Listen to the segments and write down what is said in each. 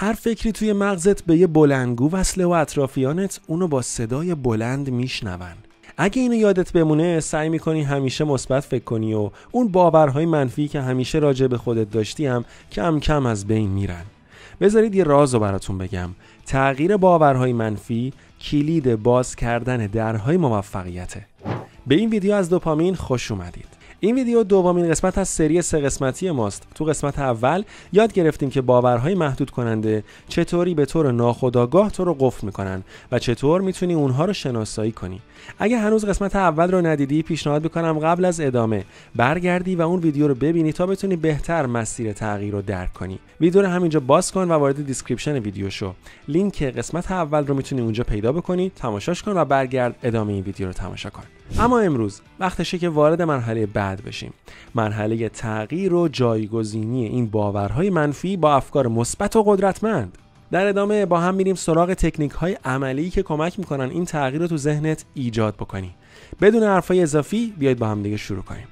هر فکری توی مغزت به یه بلندگو وصله و اطرافیانت اونو با صدای بلند میشنون. اگه اینو یادت بمونه سعی میکنی همیشه مثبت فکر کنی و اون باورهای منفی که همیشه راجع به خودت داشتی هم کم کم از بین میرن. بذارید یه رازو براتون بگم. تغییر باورهای منفی کلید باز کردن درهای موفقیته. به این ویدیو از دوپامین خوش اومدید. این ویدیو دومین قسمت از سری 3 قسمتی ماست. تو قسمت اول یاد گرفتیم که باورهای محدود کننده چطوری به طور ناخودآگاه تو رو قفل میکنن و چطور میتونی اونها رو شناسایی کنی. اگه هنوز قسمت اول رو ندیدی پیشنهاد میکنم قبل از ادامه برگردی و اون ویدیو رو ببینی تا بتونی بهتر مسیر تغییر رو درک کنی. ویدیو رو همینجا باز کن و وارد دیسکریپشن ویدیو شو. لینک قسمت اول رو میتونی اونجا پیدا بکنی، تماشاش کن و برگرد ادامه این ویدیو رو تماشا کن. اما امروز وقتشه که وارد مرحله بعد بشیم. مرحله تغییر و جایگزینی این باورهای منفی با افکار مثبت و قدرتمند. در ادامه با هم میریم سراغ تکنیک‌های عملی که کمک میکنن این تغییر رو تو ذهنت ایجاد بکنی. بدون حرفای اضافی بیایید با هم دیگه شروع کنیم.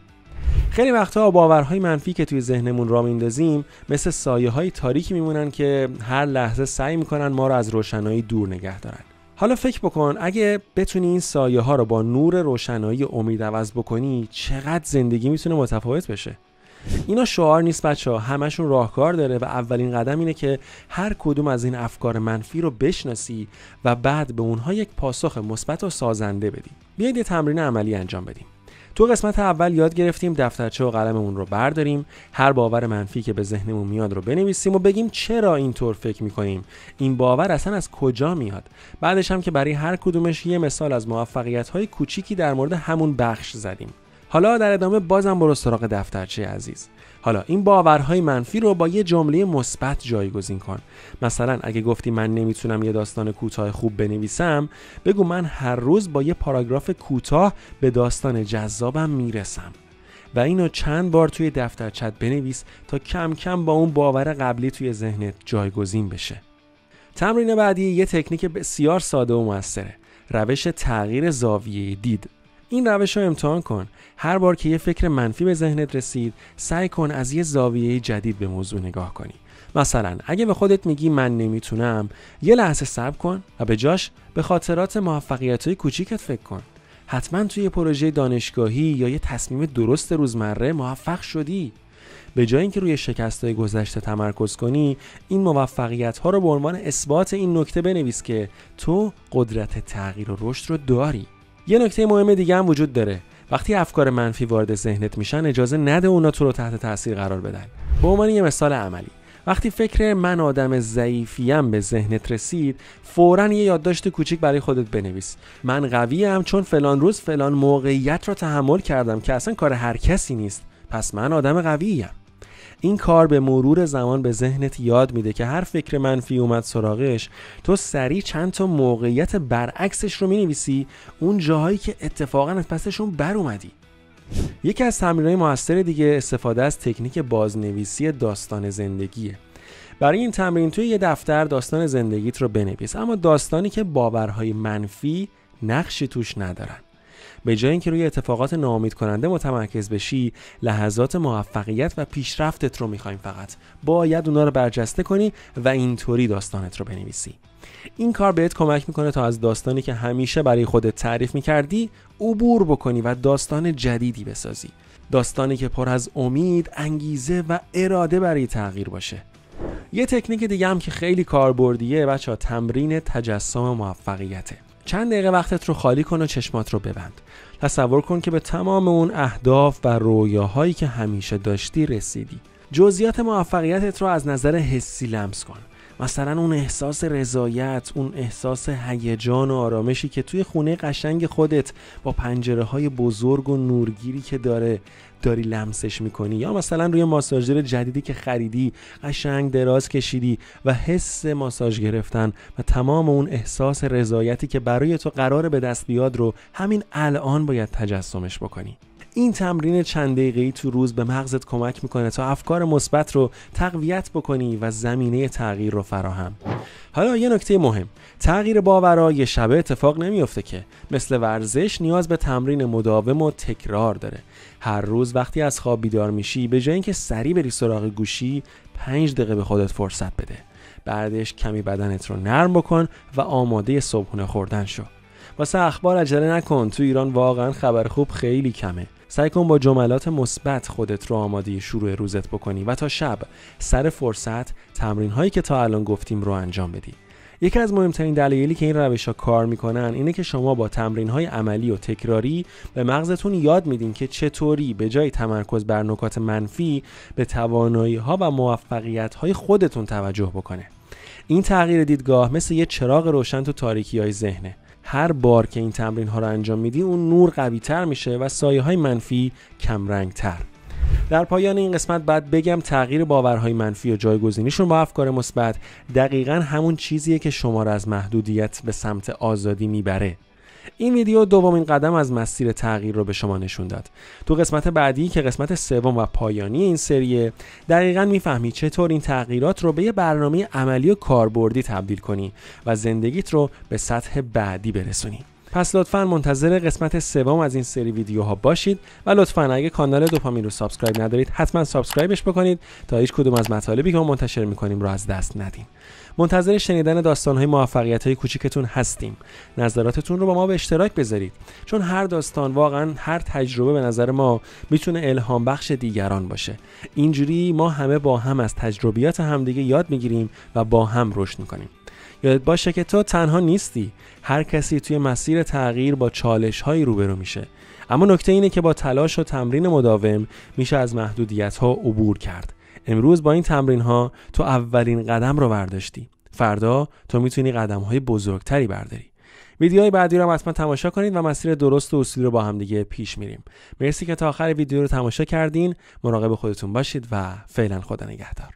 خیلی وقتها باورهای منفی که توی ذهنمون را میندازیم مثل سایه‌های تاریکی میمونن که هر لحظه سعی میکنن ما رو از روشنایی دور نگه دارن. حالا فکر بکن اگه بتونی این سایه ها رو با نور روشنایی امید عوض بکنی چقدر زندگی میتونه متفاوت بشه. اینا شعار نیست بچه‌ها، همشون راهکار داره و اولین قدم اینه که هر کدوم از این افکار منفی رو بشناسی و بعد به اونها یک پاسخ مثبت و سازنده بدی. بیایید یه تمرین عملی انجام بدیم. تو قسمت اول یاد گرفتیم دفترچه و قلممون رو برداریم، هر باور منفی که به ذهنمون میاد رو بنویسیم و بگیم چرا اینطور فکر میکنیم، این باور اصلا از کجا میاد. بعدش هم که برای هر کدومش یه مثال از موفقیت‌های کوچیکی در مورد همون بخش زدیم. حالا در ادامه بازم برو سراغ دفترچه عزیز. حالا این باورهای منفی رو با یه جمله مثبت جایگزین کن. مثلا اگه گفتی من نمیتونم یه داستان کوتاه خوب بنویسم، بگو من هر روز با یه پاراگراف کوتاه به داستان جذابم میرسم. و اینو چند بار توی دفترچت بنویس تا کم کم با اون باور قبلی توی ذهنت جایگزین بشه. تمرین بعدی یه تکنیک بسیار ساده و موثره. روش تغییر زاویه دید. این روش رو امتحان کن. هر بار که یه فکر منفی به ذهنت رسید سعی کن از یه زاویه جدید به موضوع نگاه کنی. مثلا اگه به خودت میگی من نمیتونم، یه لحظه صبر کن و به جاش به خاطرات موفقیت‌های کوچیکت فکر کن. حتما توی پروژه دانشگاهی یا یه تصمیم درست روزمره موفق شدی. به جای اینکه روی شکست‌های گذشته تمرکز کنی، این موفقیت‌ها رو به عنوان اثبات این نکته بنویس که تو قدرت تغییر و رشد رو داری. یه نکته مهم دیگه هم وجود داره. وقتی افکار منفی وارد ذهنت میشن اجازه نده اونا تو رو تحت تاثیر قرار بدن. به عنوان یه مثال عملی، وقتی فکر من آدم ضعیفیم به ذهنت رسید، فوراً یه یادداشت کوچیک برای خودت بنویس. من قویم چون فلان روز فلان موقعیت رو تحمل کردم که اصلا کار هر کسی نیست. پس من آدم قویم. این کار به مرور زمان به ذهنت یاد میده که هر فکر منفی اومد سراغش، تو سریع چند تا موقعیت برعکسش رو مینویسی، اون جاهایی که اتفاقا از پسشون بر اومدی. یکی از تمرین‌های موثر دیگه استفاده از تکنیک بازنویسی داستان زندگیه. برای این تمرین توی یه دفتر داستان زندگیت رو بنویس، اما داستانی که باورهای منفی نقشی توش ندارن. به جای اینکه روی اتفاقات ناامید کننده متمرکز بشی، لحظات موفقیت و پیشرفتت رو می‌خوایم فقط. باید اونا رو برجسته کنی و اینطوری داستانت رو بنویسی. این کار بهت کمک میکنه تا از داستانی که همیشه برای خودت تعریف می‌کردی عبور بکنی و داستان جدیدی بسازی. داستانی که پر از امید، انگیزه و اراده برای تغییر باشه. یه تکنیک دیگه هم که خیلی کاربردیه بچه‌ها، تمرین تجسم موفقیته. چند دقیقه وقتت رو خالی کن و چشمات رو ببند. تصور کن که به تمام اون اهداف و رویاهایی که همیشه داشتی رسیدی. جزئیات موفقیتت رو از نظر حسی لمس کن. مثلا اون احساس رضایت، اون احساس هیجان و آرامشی که توی خونه قشنگ خودت با پنجره‌های بزرگ و نورگیری که داری لمسش میکنی، یا مثلا روی ماساژور جدیدی که خریدی قشنگ دراز کشیدی و حس ماساژ گرفتن و تمام اون احساس رضایتی که برای تو قراره به دست بیاد رو همین الان باید تجسمش بکنی. این تمرین چند دقیقه‌ای تو روز به مغزت کمک میکنه تا افکار مثبت رو تقویت بکنی و زمینه تغییر رو فراهم. حالا یه نکته مهم، تغییر باورها یه شبه اتفاق نمیفته که. مثل ورزش نیاز به تمرین مداوم و تکرار داره. هر روز وقتی از خواب بیدار میشی، به جای اینکه سریع بری سراغ گوشی، 5 دقیقه به خودت فرصت بده. بعدش کمی بدنت رو نرم بکن و آماده صبحونه خوردن شو. واسه اخبار عجله نکن، تو ایران واقعا خبر خوب خیلی کمه. سعی کن با جملات مثبت خودت رو آماده شروع روزت بکنی و تا شب سر فرصت تمرین هایی که تا الان گفتیم رو انجام بدی. یکی از مهمترین دلایلی که این روش‌ها کار میکنن اینه که شما با تمرین‌های عملی و تکراری به مغزتون یاد میدین که چطوری به جای تمرکز بر نکات منفی به توانایی‌ها و موفقیت‌های خودتون توجه بکنه. این تغییر دیدگاه مثل یه چراغ روشن تو تاریکی‌های ذهنه. هر بار که این تمرین‌ها رو انجام میدی اون نور قوی‌تر میشه و سایه‌های منفی کم رنگ‌تر. در پایان این قسمت بعد بگم تغییر باورهای منفی و جایگزینیشون با افکار مثبت دقیقاً همون چیزیه که شما را از محدودیت به سمت آزادی میبره. این ویدیو دومین قدم از مسیر تغییر رو به شما نشون داد. تو قسمت بعدی که قسمت سوم و پایانی این سریه دقیقاً میفهمی چطور این تغییرات رو به یه برنامه عملی و کاربردی تبدیل کنی و زندگیت رو به سطح بعدی برسونی. پس لطفاً منتظر قسمت سوم از این سری ویدیوها باشید و لطفاً اگه کانال دوپامین رو سابسکرایب ندارید حتما سابسکرایبش بکنید تا هیچ کدوم از مطالبی که ما منتشر می‌کنیم رو از دست ندین. منتظر شنیدن داستان‌های موفقیت‌های کوچیکتون هستیم. نظراتتون رو با ما به اشتراک بذارید، چون هر داستان، واقعاً هر تجربه به نظر ما میتونه الهام بخش دیگران باشه. اینجوری ما همه با هم از تجربیات همدیگه یاد می‌گیریم و با هم رشد می‌کنیم. یادت باشه که تو تنها نیستی. هر کسی توی مسیر تغییر با چالش‌هایی روبرو میشه. اما نکته اینه که با تلاش و تمرین مداوم میشه از محدودیت‌ها عبور کرد. امروز با این تمرین‌ها تو اولین قدم رو برداشتی. فردا تو میتونی قدم‌های بزرگتری برداری. ویدیوهای بعدی رو حتما تماشا کنید و مسیر درست و اصولی رو با هم دیگه پیش میریم. مرسی که تا آخر ویدیو رو تماشا کردین. مراقب خودتون باشید و فعلا خدا نگهدار.